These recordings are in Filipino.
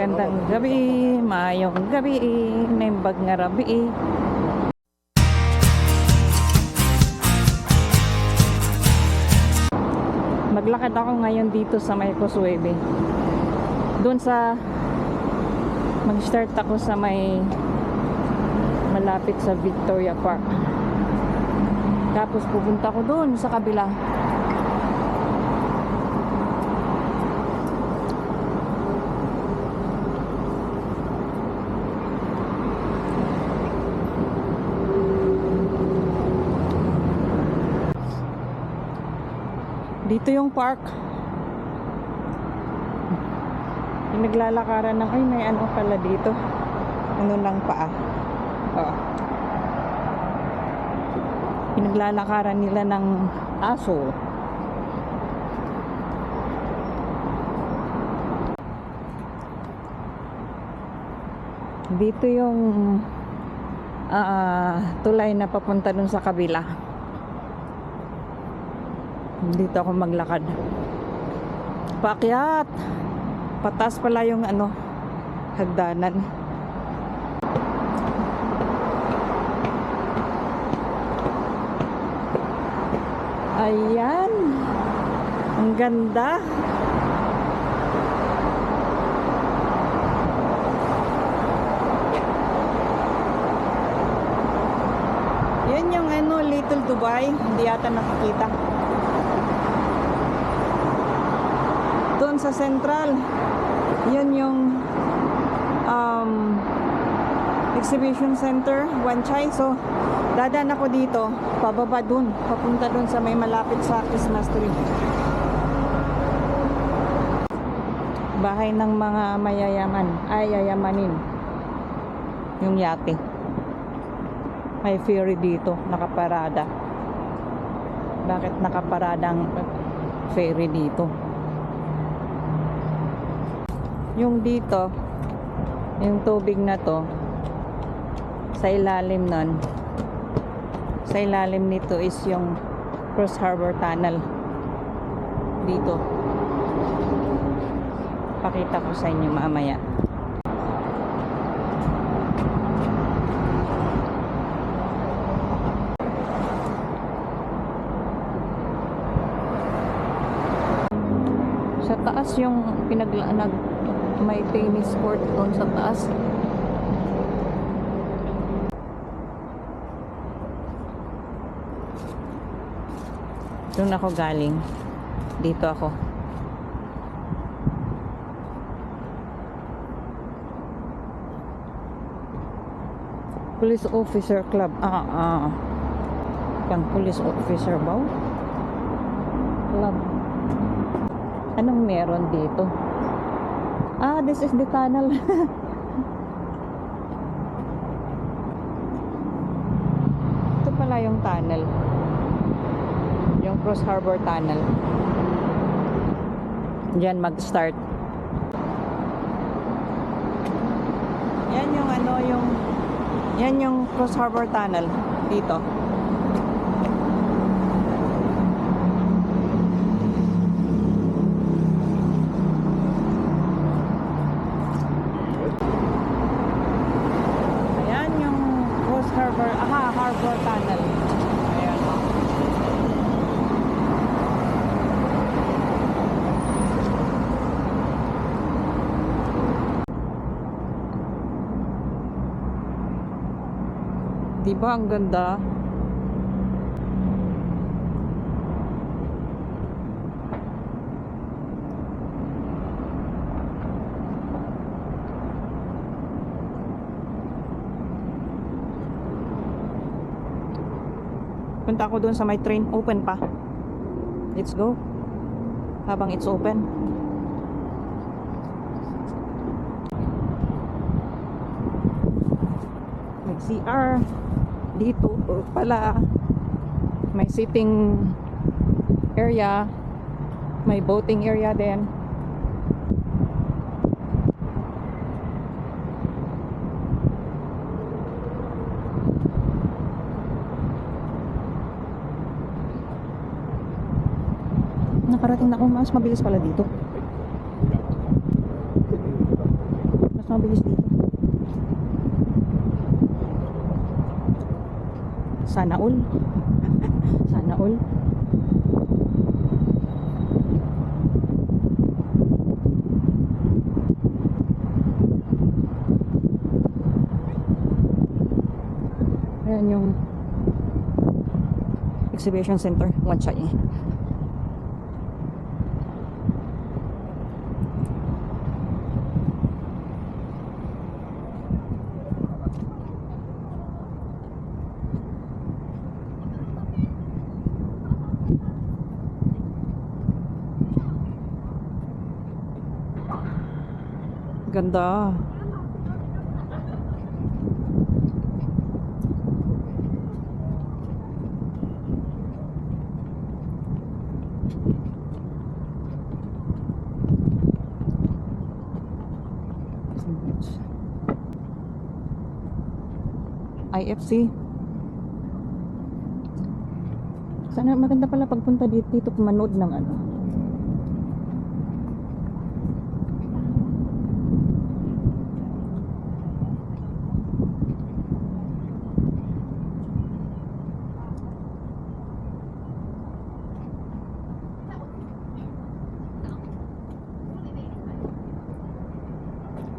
magandang gabi, maayong gabi, naimbag nga rabi. Maglakad ako ngayon dito sa may Kusuebe. Doon sa mag-start ako sa may malapit sa Victoria Park. Tapos pupunta ko doon sa kabila. Dito yung park. Yung naglalakaran ng, ay may ano pala dito. Ano lang paa. Oh. Yung naglalakaran nila ng aso. Dito yung tulay na papunta dun sa kabila. Dito ako maglakad. Paakyat. Patas pala yung ano, hagdanan. Ayan. Ang ganda. Yan yung ano, Little Dubai. Hindi yata nakikita. Doon sa Central, yun yung exhibition center, Wan Chai. So dadaan ako dito, pababa dun, papunta dun sa may malapit sa Christmas tree. Bahay ng mga mayayaman, ay yayamanin. Yung yate. May ferry dito, nakaparada. Bakit nakaparadang ferry dito? Yung dito, yung tubig na to, sa ilalim nun, sa ilalim nito is yung Cross Harbor Tunnel. Dito. Pakita ko sa inyo mamaya. Sa taas yung may tennis court doon sa taas. Doon ako galing. Dito ako. Police Officer Club. Pang police officer ba? Club. Anong meron dito? This is the tunnel. Ito pala yung tunnel. Yung Cross Harbor Tunnel. Diyan mag-start. Yan yung ano, yan yung Cross Harbor Tunnel. Dito. Harbor Tunnel. Ayan. Diba ang ganda? Punta ako doon sa may train. Open pa. Let's go. Habang it's open. May CR. Dito pala. May sitting area. May boating area din. Nakarating na ako, mas mabilis pala dito. mabilis dito. Sana all. Sana all. Ayan yung exhibition center, Wan Chai. Ganda. IFC. Sana maganda pala pagpunta dito manood ng ano.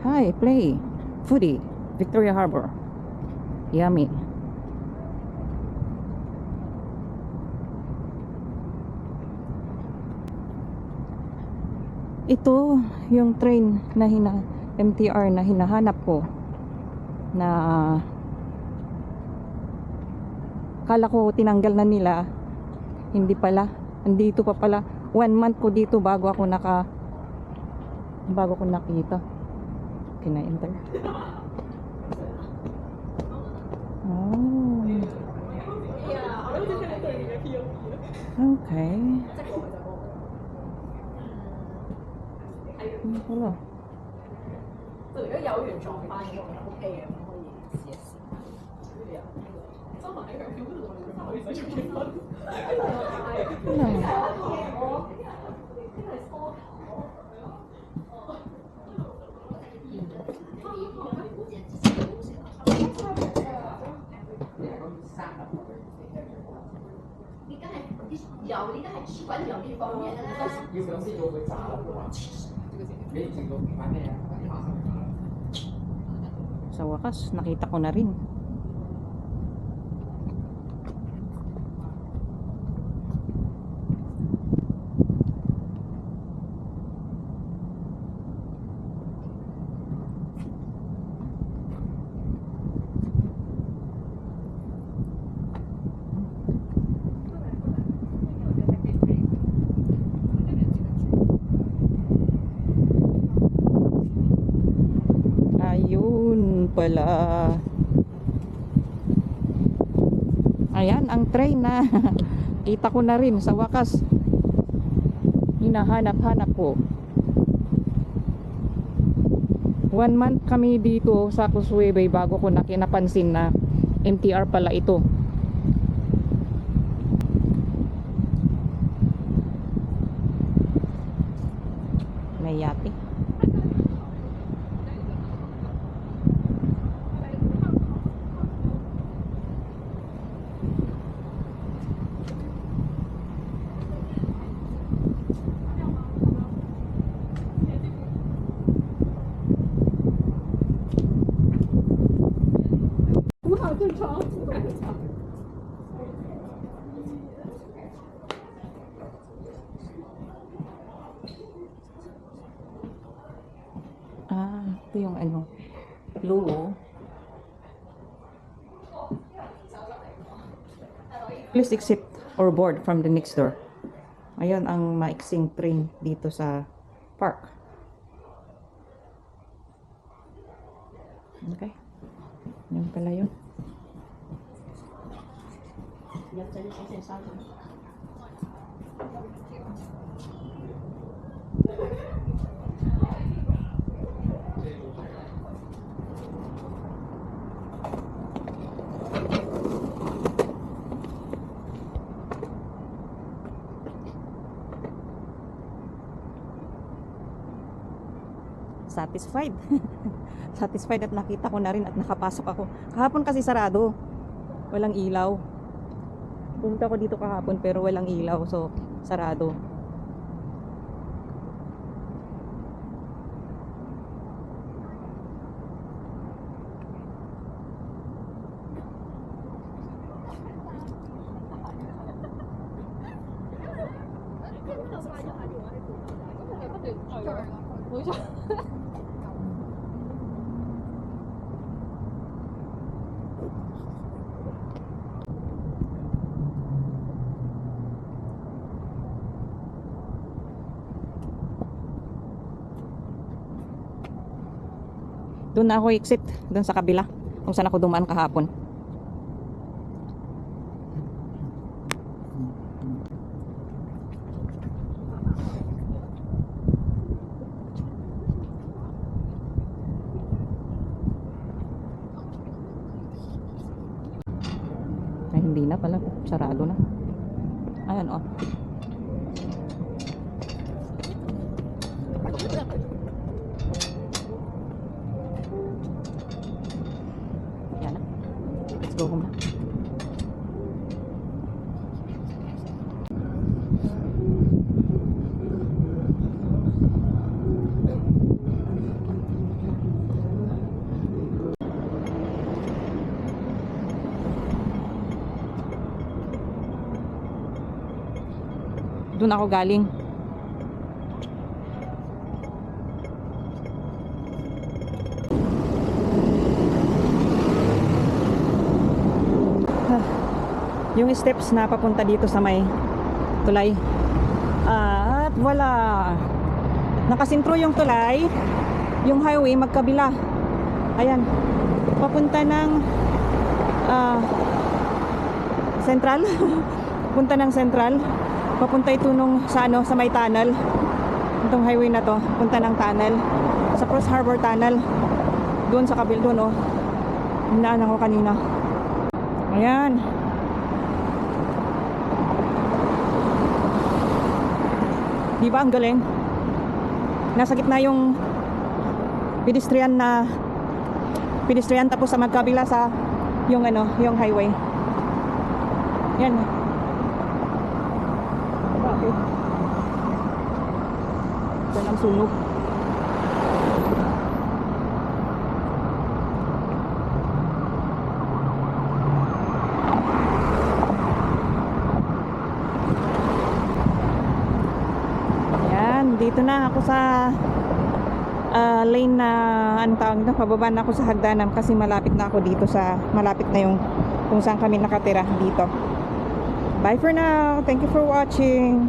Hi, play. Foodie, Victoria Harbor. Yummy. Ito yung train na MTR na hinahanap ko, na kala ko tinanggal na nila. Hindi pala, andito pa pala. 1 month ko dito bago ako nakita. Can I enter? Oh. Okay. Hello. 如果有緣撞翻嘅話 OK 嘅，咁可以試一試。收埋喺佢表度，可以使做結婚。有呢個係滾油啲方面啦。要上先要佢炸嘅話，你程度平反咩啊？ Sa wakas, nakita ko na rin. Pala. Ayan ang train na kita ko na rin sa wakas. Hinahanap-hanap ko. 1 month kami dito sa Kuswebe bago ko napansin na MTR pala ito. May yate. Ito yung ano, Luo. Please exit or board from the next door. Ayun ang maiksing train dito sa park. Okay. Yan pala yun. satisfied. Satisfied at nakita ko na rin at nakapasok ako. Kahapon kasi sarado. Walang ilaw. Pumunta ko dito kahapon pero walang ilaw. So, sarado. Doon na ako exit, doon sa kabila, kung saan ako dumaan kahapon. Ay, hindi na pala, sarado na. Ayan, oh. Yan na. Let's go home na. Doon ako galing. Yung steps na papunta dito sa may tulay. At wala. Nakasintro yung tulay. Yung highway magkabila. Ayan. Papunta ng Central. Punta ng Central. Papunta ito nung sa ano, sa may tunnel. Itong highway na to, punta ng tunnel. Sa Cross Harbor Tunnel. Doon sa kabil doon, oh. Hinaan ako kanina. Ayan. Di ba ang galing? Nasa gitna yung pedestrian tapos sa magkabila sa yung ano, yung highway. Yan. Bakit? Yan ang sunog. Dito na ako sa lane na anong tawag nito, pababa na ako sa hagdanan kasi malapit na ako dito sa malapit na yung kung saan kami nakatira dito. Bye for now. Thank you for watching.